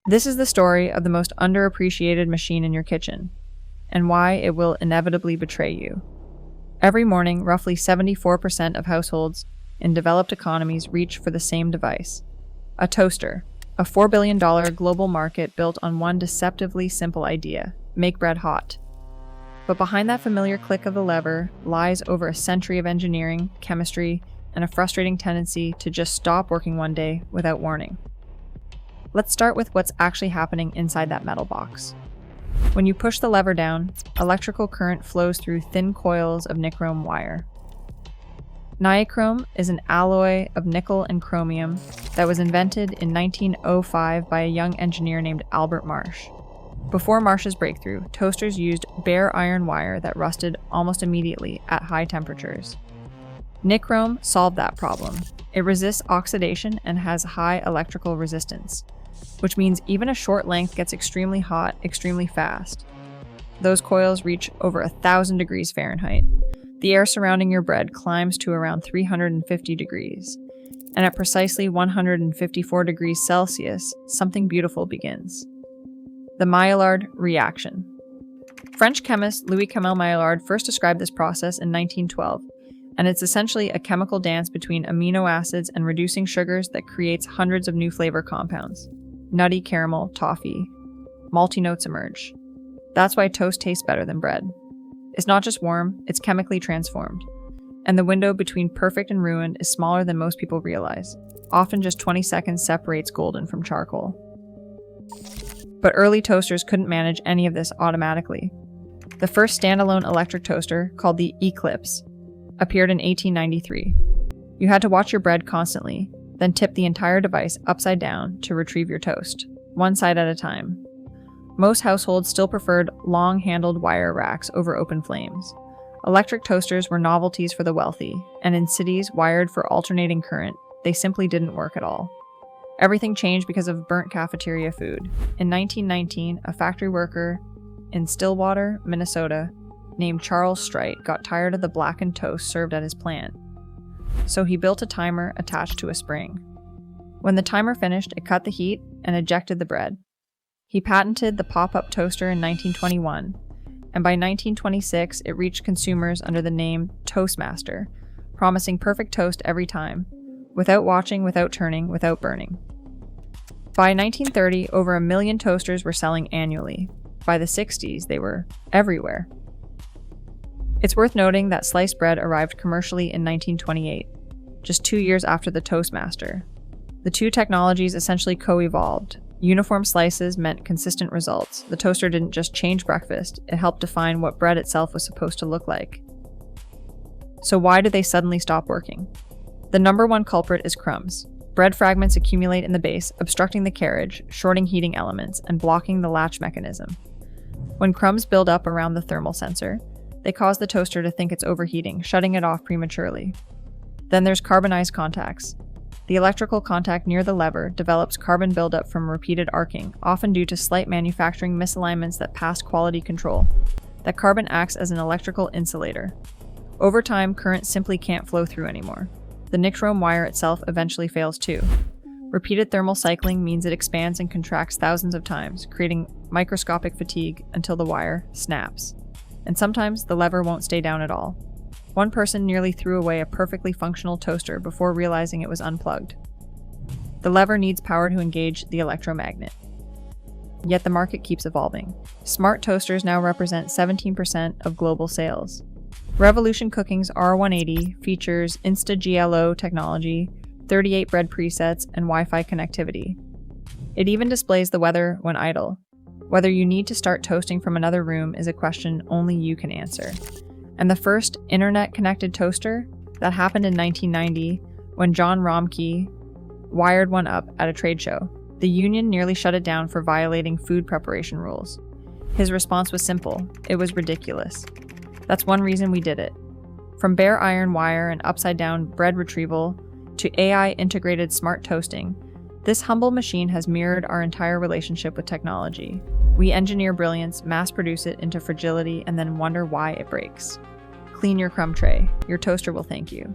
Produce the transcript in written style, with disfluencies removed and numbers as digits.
This is the story of the most underappreciated machine in your kitchen, and why it will inevitably betray you. Every morning, roughly 74% of households in developed economies reach for the same device: a toaster, a $4 billion global market built on one deceptively simple idea: make bread hot. But behind that familiar click of the lever lies over a century of engineering, chemistry, and a frustrating tendency to just stop working one day without warning. Let's start with what's actually happening inside that metal box. When you push the lever down, electrical current flows through thin coils of nichrome wire. Nichrome is an alloy of nickel and chromium that was invented in 1905 by a young engineer named Albert Marsh. Before Marsh's breakthrough, toasters used bare iron wire that rusted almost immediately at high temperatures. Nichrome solved that problem. It resists oxidation and has high electrical resistance, which means even a short length gets extremely hot extremely fast. Those coils reach over 1,000 degrees Fahrenheit. The air surrounding your bread climbs to around 350 degrees. And at precisely 154 degrees Celsius, something beautiful begins: the Maillard reaction. French chemist Louis-Camille Maillard first described this process in 1912, and it's essentially a chemical dance between amino acids and reducing sugars that creates hundreds of new flavor compounds. Nutty, caramel, toffee, malty notes emerge. That's why toast tastes better than bread. It's not just warm, it's chemically transformed. And the window between perfect and ruined is smaller than most people realize. Often just 20 seconds separates golden from charcoal. But early toasters couldn't manage any of this automatically. The first standalone electric toaster, called the Eclipse, appeared in 1893. You had to watch your bread constantly, then tip the entire device upside down to retrieve your toast, one side at a time. Most households still preferred long-handled wire racks over open flames. Electric toasters were novelties for the wealthy, and in cities wired for alternating current, they simply didn't work at all. Everything changed because of burnt cafeteria food. In 1919, a factory worker in Stillwater, Minnesota, named Charles Strite got tired of the blackened toast served at his plant. So he built a timer attached to a spring. When the timer finished, it cut the heat and ejected the bread. He patented the pop-up toaster in 1921, and by 1926 it reached consumers under the name Toastmaster, promising perfect toast every time, without watching, without turning, without burning. By 1930, over 1 million toasters were selling annually. By the 60s, they were everywhere. It's worth noting that sliced bread arrived commercially in 1928, just 2 years after the Toastmaster. The two technologies essentially co-evolved. Uniform slices meant consistent results. The toaster didn't just change breakfast, it helped define what bread itself was supposed to look like. So why did they suddenly stop working? The number one culprit is crumbs. Bread fragments accumulate in the base, obstructing the carriage, shorting heating elements, and blocking the latch mechanism. When crumbs build up around the thermal sensor, they cause the toaster to think it's overheating, shutting it off prematurely. Then there's carbonized contacts. The electrical contact near the lever develops carbon buildup from repeated arcing, often due to slight manufacturing misalignments that pass quality control. That carbon acts as an electrical insulator. Over time, current simply can't flow through anymore. The nichrome wire itself eventually fails too. Repeated thermal cycling means it expands and contracts thousands of times, creating microscopic fatigue until the wire snaps. And sometimes the lever won't stay down at all. One person nearly threw away a perfectly functional toaster before realizing it was unplugged. The lever needs power to engage the electromagnet. Yet the market keeps evolving. Smart toasters now represent 17% of global sales. Revolution Cooking's R180 features Insta-GLO technology, 38 bread presets, and Wi-Fi connectivity. It even displays the weather when idle. Whether you need to start toasting from another room is a question only you can answer. And the first internet-connected toaster? That happened in 1990 when John Romke wired one up at a trade show. The union nearly shut it down for violating food preparation rules. His response was simple: it was ridiculous. That's one reason we did it. From bare iron wire and upside-down bread retrieval to AI-integrated smart toasting, this humble machine has mirrored our entire relationship with technology. We engineer brilliance, mass-produce it into fragility, and then wonder why it breaks. Clean your crumb tray. Your toaster will thank you.